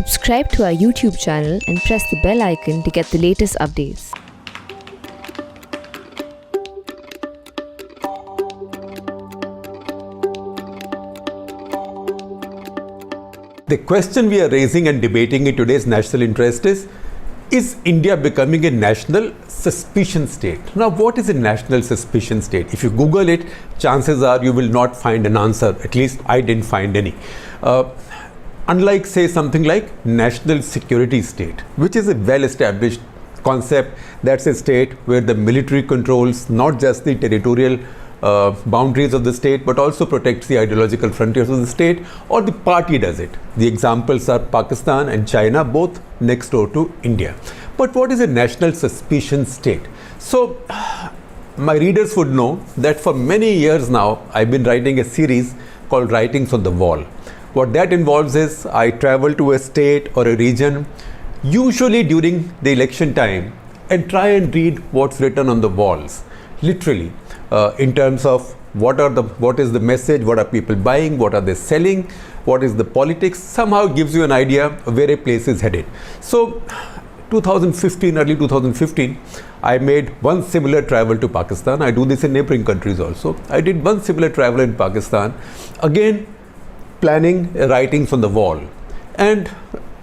Subscribe to our YouTube channel and press the bell icon to get the latest updates. The question we are raising and debating in today's national interest is India becoming a national suspicion state? Now, what is a national suspicion state? If you Google it, chances are you will not find an answer. At least I didn't find any. Unlike, say, something like national security state, which is a well-established concept. That's a state where the military controls not just the territorial boundaries of the state, but also protects the ideological frontiers of the state, or the party does it. The examples are Pakistan and China, both next door to India. But what is a national suspicion state? So, my readers would know that for many years now, I've been writing a series called Writings on the Wall. What that involves is I travel to a state or a region, usually during the election time, and try and read what's written on the walls, literally, in terms of what is the message, what are people buying, what are they selling, what is the politics. Somehow gives you an idea of where a place is headed. So, early 2015, I made one similar travel to Pakistan. I do this in neighboring countries also. I did one similar travel in Pakistan, again planning writings on the wall. And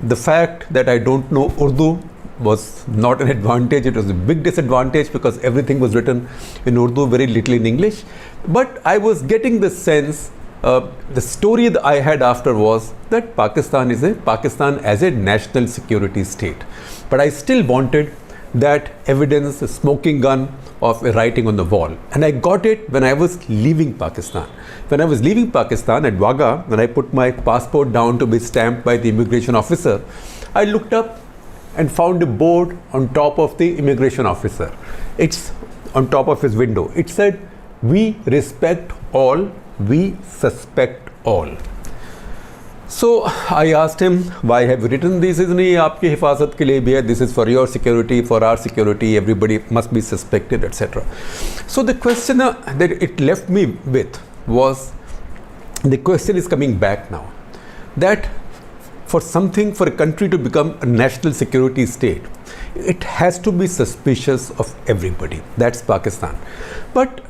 the fact that I don't know Urdu was not an advantage, it was a big disadvantage, because everything was written in Urdu, very little in English. But I was getting the sense, the story that I had after was that Pakistan as a national security state. But I still wanted that evidence, a smoking gun of a writing on the wall. And I got it when I was leaving Pakistan. When I was leaving Pakistan at Wagah, when I put my passport down to be stamped by the immigration officer, I looked up and found a board on top of the immigration officer. It's on top of his window. It said, "We respect all, we suspect all." So I asked him, "Why have you written this? Isn't it aapki hifazat ke liye bhi hai? This is for your security, for our security, everybody must be suspected, etc." So the question that it left me with was, the question is coming back now, that for a country to become a national security state, it has to be suspicious of everybody. That's Pakistan. But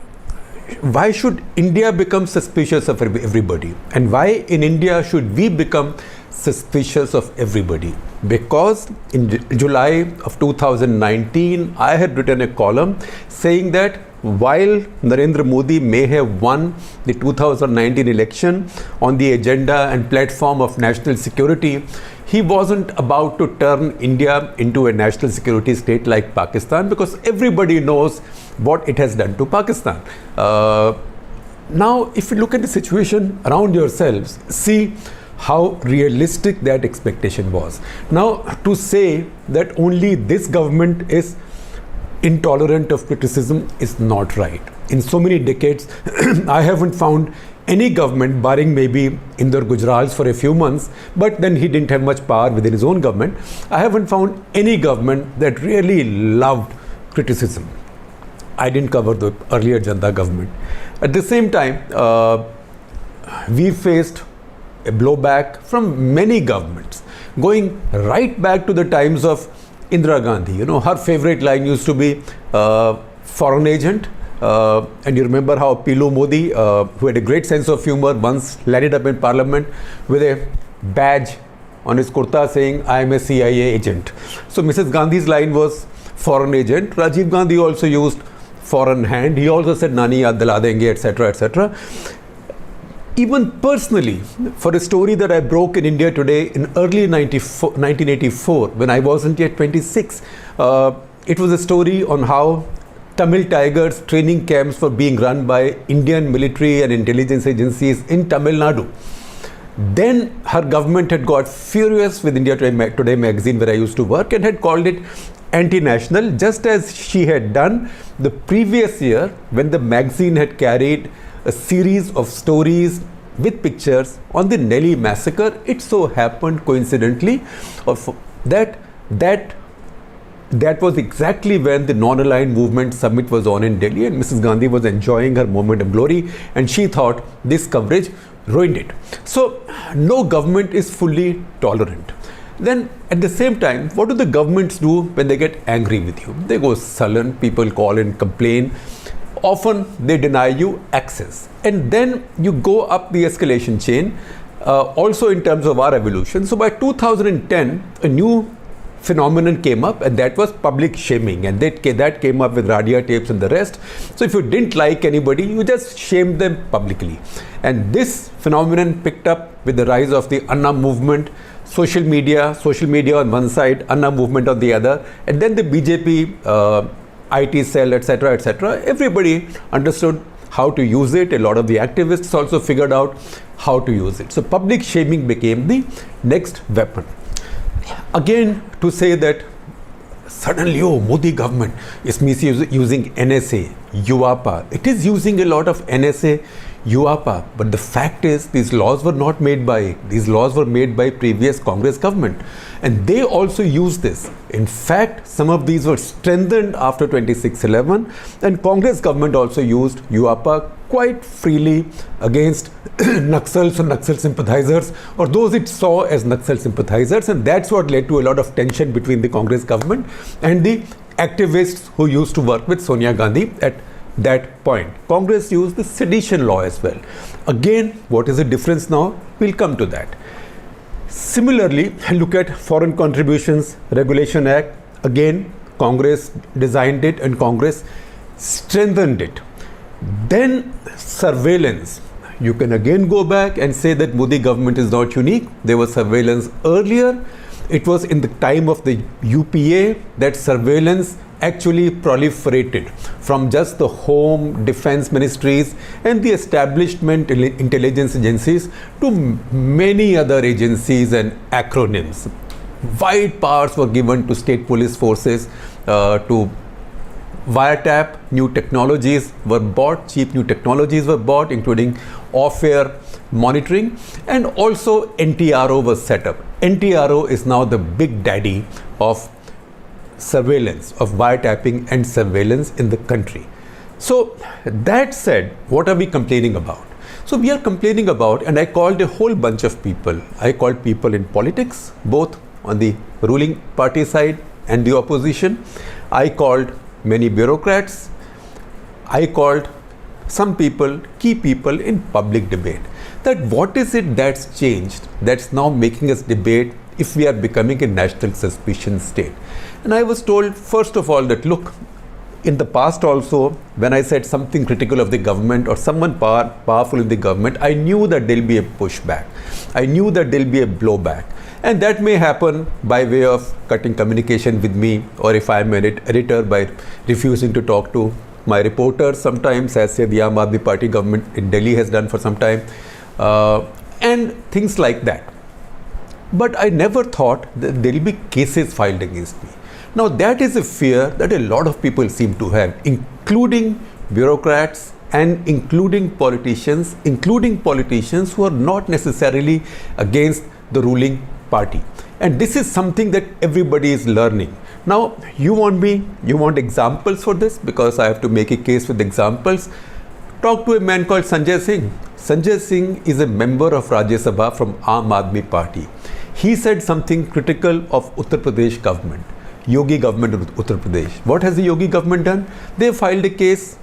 why should India become suspicious of everybody? And why in India should we become suspicious of everybody? Because in July of 2019, I had written a column saying that while Narendra Modi may have won the 2019 election on the agenda and platform of national security, he wasn't about to turn India into a national security state like Pakistan, because everybody knows what it has done to Pakistan. Now, if you look at the situation around yourselves, see how realistic that expectation was. Now, to say that only this government is intolerant of criticism is not right. In so many decades, I haven't found any government, barring maybe Inder Gujral's for a few months, but then he didn't have much power within his own government. I haven't found any government that really loved criticism. I didn't cover the earlier Janata government. At the same time, we faced a blowback from many governments, going right back to the times of Indira Gandhi. You know, her favorite line used to be foreign agent. And you remember how Pilu Modi, who had a great sense of humor, once landed up in parliament with a badge on his kurta saying, "I am a CIA agent." So Mrs. Gandhi's line was foreign agent. Rajiv Gandhi also used foreign hand. He also said, "Nani yaad dila denge," etc., etc. Even personally, for a story that I broke in India Today in early 1984, when I wasn't yet 26, it was a story on how Tamil Tigers training camps were being run by Indian military and intelligence agencies in Tamil Nadu. Then her government had got furious with India Today magazine, where I used to work, and had called it anti-national, just as she had done the previous year when the magazine had carried a series of stories with pictures on the Nelly massacre. It so happened coincidentally that was exactly when the non-aligned movement summit was on in Delhi, and Mrs. Gandhi was enjoying her moment of glory, and she thought this coverage ruined it. So no government is fully tolerant. Then at the same time, what do the governments do when they get angry with you? They go sullen, people call and complain. Often they deny you access. And then you go up the escalation chain, also in terms of our evolution. So by 2010, a new phenomenon came up, and that was public shaming, and that came up with Radia tapes and the rest. So if you didn't like anybody, you just shamed them publicly. And this phenomenon picked up with the rise of the Anna movement, social media on one side, Anna movement on the other, and then the BJP IT cell, etc. Everybody understood how to use it. A lot of the activists also figured out how to use it. So public shaming became the next weapon. Again, to say that suddenly, Modi government is misusing NSA, UAPA. It is using a lot of NSA, UAPA, but the fact is these laws were not made by it. These laws were made by previous Congress government, and they also used this. In fact, some of these were strengthened after 2611, and Congress government also used UAPA quite freely against Naxals or Naxal sympathizers, or those it saw as Naxal sympathizers, and that's what led to a lot of tension between the Congress government and the activists who used to work with Sonia Gandhi at that point. Congress used the sedition law as well. Again, what is the difference now? We'll come to that. Similarly, look at Foreign Contributions Regulation Act. Again, Congress designed it and Congress strengthened it. Then surveillance. You can again go back and say that Modi government is not unique. There was surveillance earlier. It was in the time of the UPA that surveillance actually proliferated from just the home, defense ministries and the establishment intelligence agencies to many other agencies and acronyms. Wide powers were given to state police forces to wiretap. New technologies were bought, cheap new technologies were bought, including off-air monitoring, and also NTRO was set up. NTRO is now the big daddy of surveillance, of wiretapping and surveillance in the country. So that said, what are we complaining about? So we are complaining about, and I called a whole bunch of people. I called people in politics, both on the ruling party side and the opposition. I called many bureaucrats. I called some people, key people in public debate. That what is it that's changed, that's now making us debate if we are becoming a national suspicion state? And I was told, first of all, that look, in the past also, when I said something critical of the government or someone powerful in the government, I knew that there'll be a pushback. I knew that there'll be a blowback. And that may happen by way of cutting communication with me, or if I'm an editor, by refusing to talk to my reporters sometimes, as say the Aam Aadmi Party government in Delhi has done for some time, and things like that. But I never thought that there will be cases filed against me. Now that is a fear that a lot of people seem to have, including bureaucrats and including politicians who are not necessarily against the ruling party. And this is something that everybody is learning. Now you want examples for this, because I have to make a case with examples. Talk to a man called Sanjay Singh. Sanjay Singh is a member of Rajya Sabha from Aam Aadmi Party. He said something critical of Uttar Pradesh government, Yogi government of Uttar Pradesh. What has the Yogi government done? They filed a case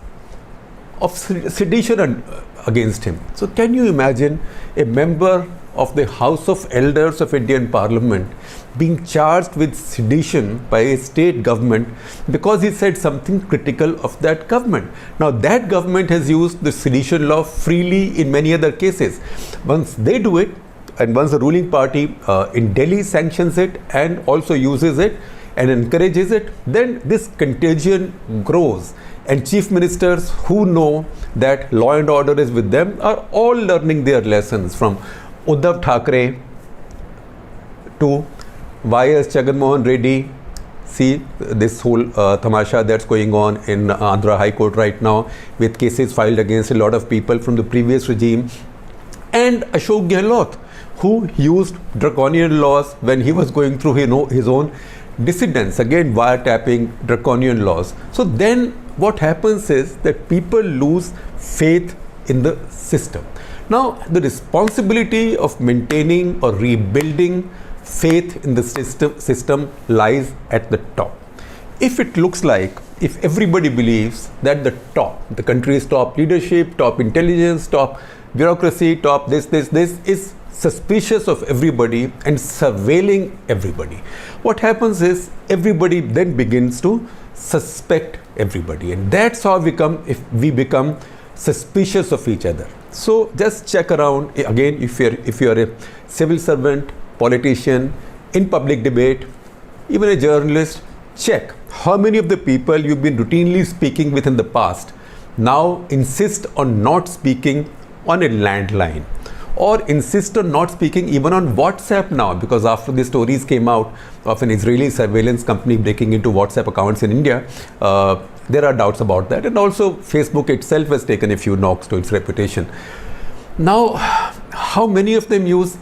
of sedition against him. So can you imagine a member of the House of Elders of Indian Parliament being charged with sedition by a state government because he said something critical of that government? Now that government has used the sedition law freely in many other cases. Once they do it, and once the ruling party in Delhi sanctions it and also uses it and encourages it, then this contagion grows. And chief ministers who know that law and order is with them are all learning their lessons, from Uddhav Thackeray to Y.S. Jagannath Reddy. See this whole tamasha that's going on in Andhra High Court right now, with cases filed against a lot of people from the previous regime. And Ashok Gehlot, who used draconian laws when he was going through his own dissidents, again wiretapping, draconian laws. So then what happens is that people lose faith in the system. Now the responsibility of maintaining or rebuilding faith in the system lies at the top. If it looks like, if everybody believes that the country's top leadership, top intelligence, top bureaucracy, top this is suspicious of everybody and surveilling everybody, what happens is everybody then begins to suspect everybody, and that's how we become suspicious of each other. So just check around again, if you're a civil servant, politician, in public debate, even a journalist, check how many of the people you've been routinely speaking with in the past now insist on not speaking on a landline, or insist on not speaking even on WhatsApp now, because after the stories came out of an Israeli surveillance company breaking into WhatsApp accounts in India, there are doubts about that. And also Facebook itself has taken a few knocks to its reputation. Now, how many of them use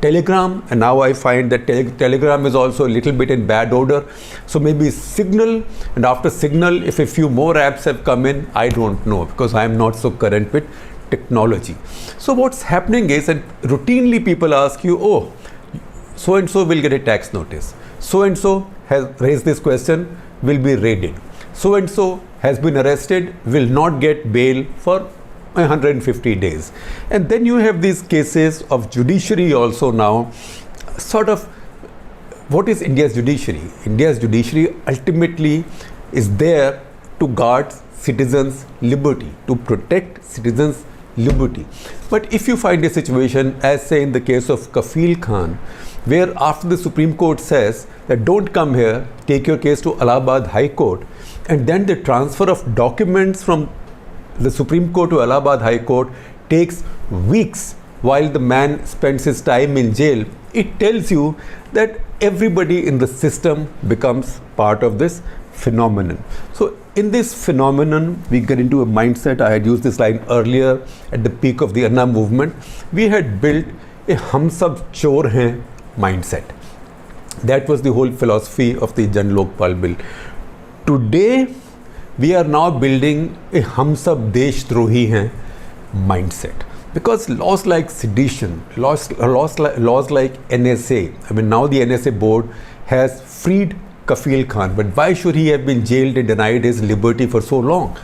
Telegram? And now I find that Telegram is also a little bit in bad odor. So maybe Signal, and after Signal, if a few more apps have come in, I don't know, because I am not so current with technology. So what's happening is that routinely people ask you, oh, so and so will get a tax notice, so and so has raised this question, will be raided, so and so has been arrested, will not get bail for 150 days. And then you have these cases of judiciary also now. Sort of, what is India's judiciary? India's judiciary ultimately is there to guard citizens' liberty, to protect citizens' liberty. But if you find a situation, as say in the case of Kafil Khan, where after the Supreme Court says that don't come here, take your case to Allahabad High Court, and then the transfer of documents from the Supreme Court to Allahabad High Court takes weeks while the man spends his time in jail, it tells you that everybody in the system becomes part of this phenomenon. So in this phenomenon, we get into a mindset. I had used this line earlier at the peak of the Anna movement. We had built a hum sab chor hain mindset. That was the whole philosophy of the Jan Lokpal bill. Today, we are now building a hum sab desh drohi hain mindset. Because laws like sedition, laws like NSA, I mean now the NSA board has freed Kafil Khan, but why should he have been jailed and denied his liberty for so long?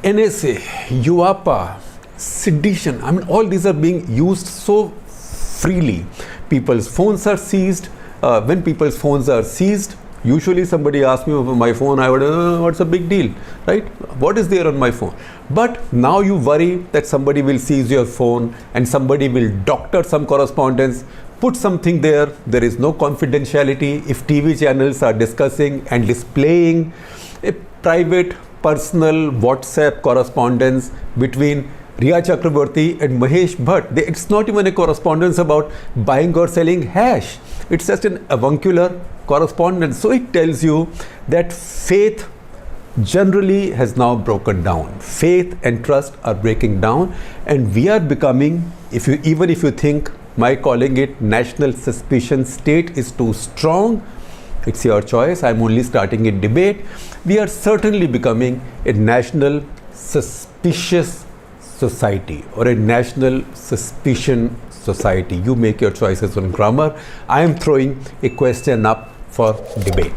NSA, UAPA, sedition, I mean all these are being used so freely. People's phones are seized. When people's phones are seized, usually somebody asks me over my phone, I would, what's a big deal, right? What is there on my phone? But now you worry that somebody will seize your phone and somebody will doctor some correspondence, put something there. There is no confidentiality. If TV channels are discussing and displaying a private, personal WhatsApp correspondence between Riya Chakraborty and Mahesh Bhatt, it's not even a correspondence about buying or selling hash. It's just an avuncular correspondence. So it tells you that faith generally has now broken down. Faith and trust are breaking down, and we are becoming, even if you think my calling it national suspicion state is too strong, it's your choice. I'm only starting a debate. We are certainly becoming a national suspicious society or a national suspicion society. You make your choices on grammar. I am throwing a question up for debate.